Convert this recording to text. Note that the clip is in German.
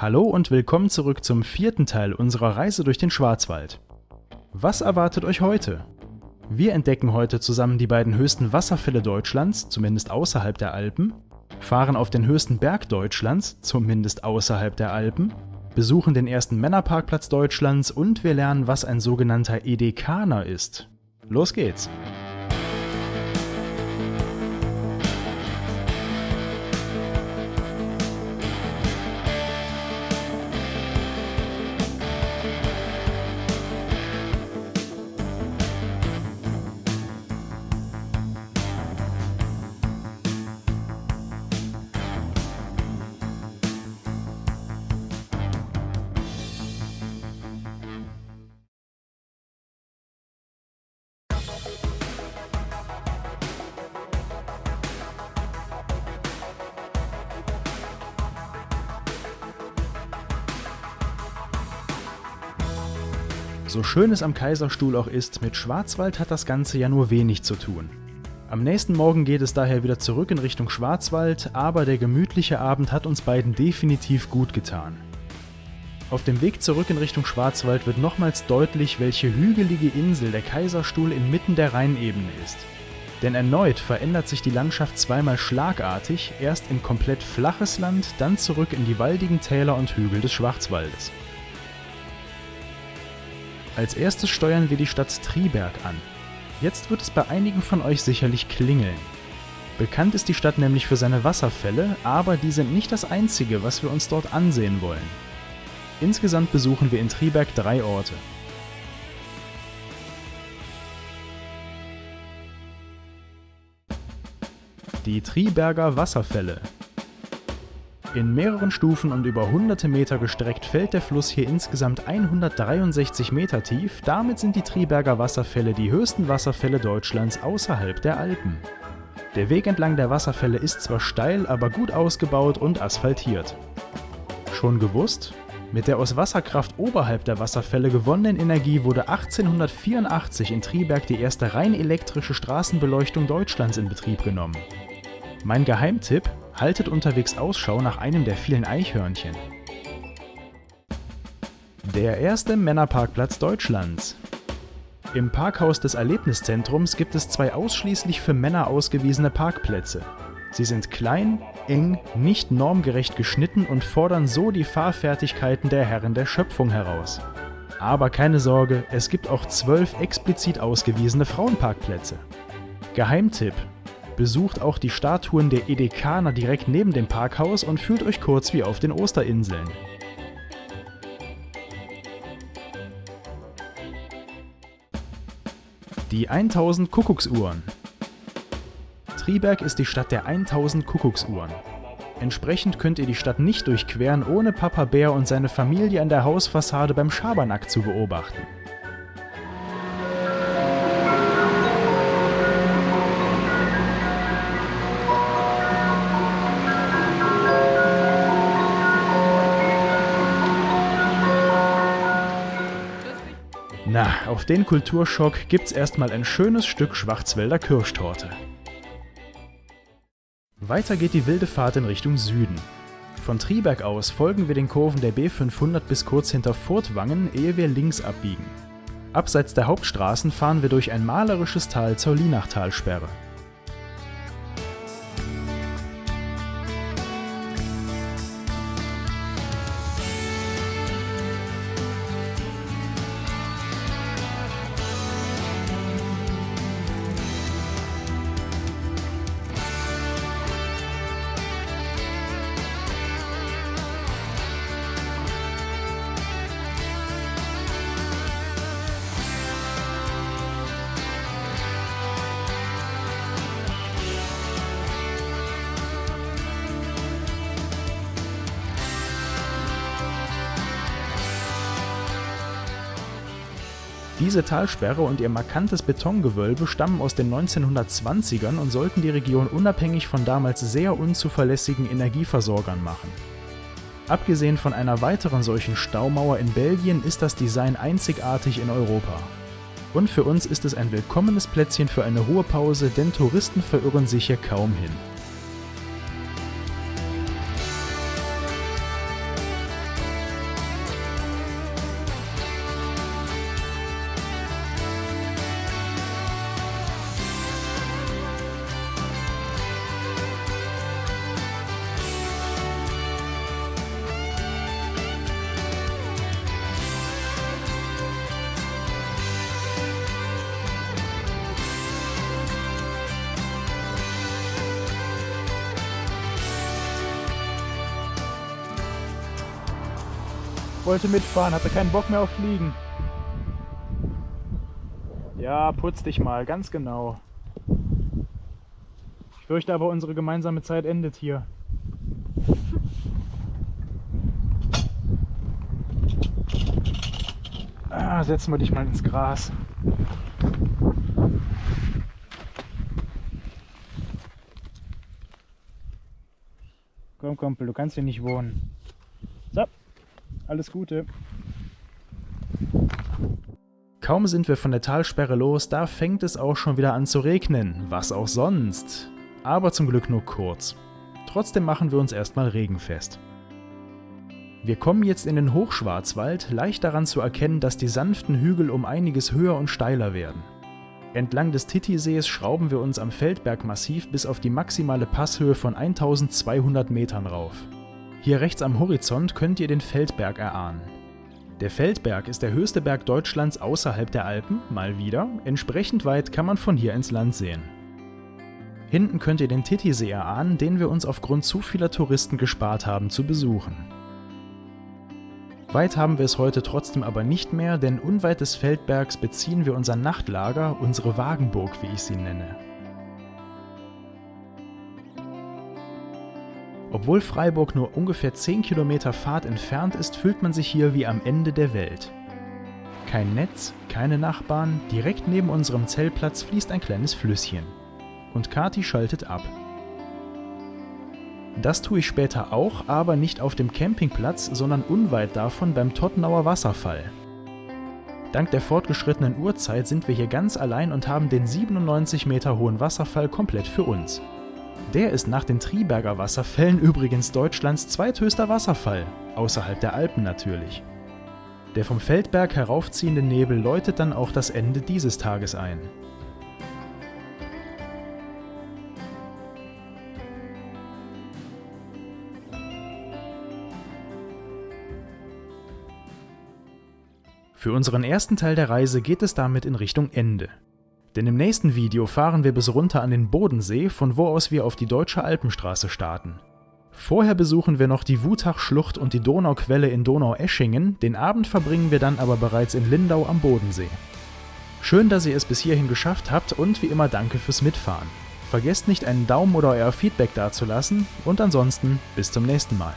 Hallo und willkommen zurück zum 4. Teil unserer Reise durch den Schwarzwald. Was erwartet euch heute? Wir entdecken heute zusammen die beiden höchsten Wasserfälle Deutschlands, zumindest außerhalb der Alpen, fahren auf den höchsten Berg Deutschlands, zumindest außerhalb der Alpen, besuchen den ersten Männerparkplatz Deutschlands und wir lernen, was ein sogenannter Edekaner ist. Los geht's! So schön es am Kaiserstuhl auch ist, mit Schwarzwald hat das Ganze ja nur wenig zu tun. Am nächsten Morgen geht es daher wieder zurück in Richtung Schwarzwald, aber der gemütliche Abend hat uns beiden definitiv gut getan. Auf dem Weg zurück in Richtung Schwarzwald wird nochmals deutlich, welche hügelige Insel der Kaiserstuhl inmitten der Rheinebene ist. Denn erneut verändert sich die Landschaft zweimal schlagartig, erst in komplett flaches Land, dann zurück in die waldigen Täler und Hügel des Schwarzwaldes. Als erstes steuern wir die Stadt Triberg an. Jetzt wird es bei einigen von euch sicherlich klingeln. Bekannt ist die Stadt nämlich für seine Wasserfälle, aber die sind nicht das einzige, was wir uns dort ansehen wollen. Insgesamt besuchen wir in Triberg 3 Orte. Die Triberger Wasserfälle. In mehreren Stufen und über hunderte Meter gestreckt fällt der Fluss hier insgesamt 163 Meter tief, damit sind die Triberger Wasserfälle die höchsten Wasserfälle Deutschlands außerhalb der Alpen. Der Weg entlang der Wasserfälle ist zwar steil, aber gut ausgebaut und asphaltiert. Schon gewusst? Mit der aus Wasserkraft oberhalb der Wasserfälle gewonnenen Energie wurde 1884 in Triberg die erste rein elektrische Straßenbeleuchtung Deutschlands in Betrieb genommen. Mein Geheimtipp: haltet unterwegs Ausschau nach einem der vielen Eichhörnchen. Der erste Männerparkplatz Deutschlands. Im Parkhaus des Erlebniszentrums gibt es 2 ausschließlich für Männer ausgewiesene Parkplätze. Sie sind klein, eng, nicht normgerecht geschnitten und fordern so die Fahrfertigkeiten der Herren der Schöpfung heraus. Aber keine Sorge, es gibt auch 12 explizit ausgewiesene Frauenparkplätze. Geheimtipp: besucht auch die Statuen der Edekaner direkt neben dem Parkhaus und fühlt euch kurz wie auf den Osterinseln. Die 1000 Kuckucksuhren. Triberg ist die Stadt der 1000 Kuckucksuhren. Entsprechend könnt ihr die Stadt nicht durchqueren, ohne Papa Bär und seine Familie an der Hausfassade beim Schabernack zu beobachten. Na, auf den Kulturschock gibt's erstmal ein schönes Stück Schwarzwälder Kirschtorte. Weiter geht die wilde Fahrt in Richtung Süden. Von Triberg aus folgen wir den Kurven der B500 bis kurz hinter Furtwangen, ehe wir links abbiegen. Abseits der Hauptstraßen fahren wir durch ein malerisches Tal zur Lienachtalsperre. Diese Talsperre und ihr markantes Betongewölbe stammen aus den 1920ern und sollten die Region unabhängig von damals sehr unzuverlässigen Energieversorgern machen. Abgesehen von einer weiteren solchen Staumauer in Belgien ist das Design einzigartig in Europa. Und für uns ist es ein willkommenes Plätzchen für eine Ruhepause, denn Touristen verirren sich hier kaum hin. Wollte mitfahren, hatte keinen Bock mehr auf Fliegen. Ja, putz dich mal, ganz genau. Ich fürchte aber, unsere gemeinsame Zeit endet hier. Setzen wir dich mal ins Gras. Komm, Kumpel, du kannst hier nicht wohnen. So, alles Gute. Kaum sind wir von der Talsperre los, da fängt es auch schon wieder an zu regnen. Was auch sonst. Aber zum Glück nur kurz. Trotzdem machen wir uns erstmal regenfest. Wir kommen jetzt in den Hochschwarzwald, leicht daran zu erkennen, dass die sanften Hügel um einiges höher und steiler werden. Entlang des Titissees schrauben wir uns am Feldbergmassiv bis auf die maximale Passhöhe von 1200 Metern rauf. Hier rechts am Horizont könnt ihr den Feldberg erahnen. Der Feldberg ist der höchste Berg Deutschlands außerhalb der Alpen, mal wieder, entsprechend weit kann man von hier ins Land sehen. Hinten könnt ihr den Titisee erahnen, den wir uns aufgrund zu vieler Touristen gespart haben zu besuchen. Weit haben wir es heute trotzdem aber nicht mehr, denn unweit des Feldbergs beziehen wir unser Nachtlager, unsere Wagenburg, wie ich sie nenne. Obwohl Freiburg nur ungefähr 10 Kilometer Fahrt entfernt ist, fühlt man sich hier wie am Ende der Welt. Kein Netz, keine Nachbarn, direkt neben unserem Zeltplatz fließt ein kleines Flüsschen. Und Kati schaltet ab. Das tue ich später auch, aber nicht auf dem Campingplatz, sondern unweit davon beim Todtnauer Wasserfall. Dank der fortgeschrittenen Uhrzeit sind wir hier ganz allein und haben den 97 Meter hohen Wasserfall komplett für uns. Der ist nach den Triberger Wasserfällen übrigens Deutschlands zweithöchster Wasserfall, außerhalb der Alpen natürlich. Der vom Feldberg heraufziehende Nebel läutet dann auch das Ende dieses Tages ein. Für unseren ersten Teil der Reise geht es damit in Richtung Ende. Denn im nächsten Video fahren wir bis runter an den Bodensee, von wo aus wir auf die Deutsche Alpenstraße starten. Vorher besuchen wir noch die Wutachschlucht und die Donauquelle in Donaueschingen, den Abend verbringen wir dann aber bereits in Lindau am Bodensee. Schön, dass ihr es bis hierhin geschafft habt und wie immer danke fürs Mitfahren. Vergesst nicht einen Daumen oder euer Feedback dazulassen und ansonsten bis zum nächsten Mal.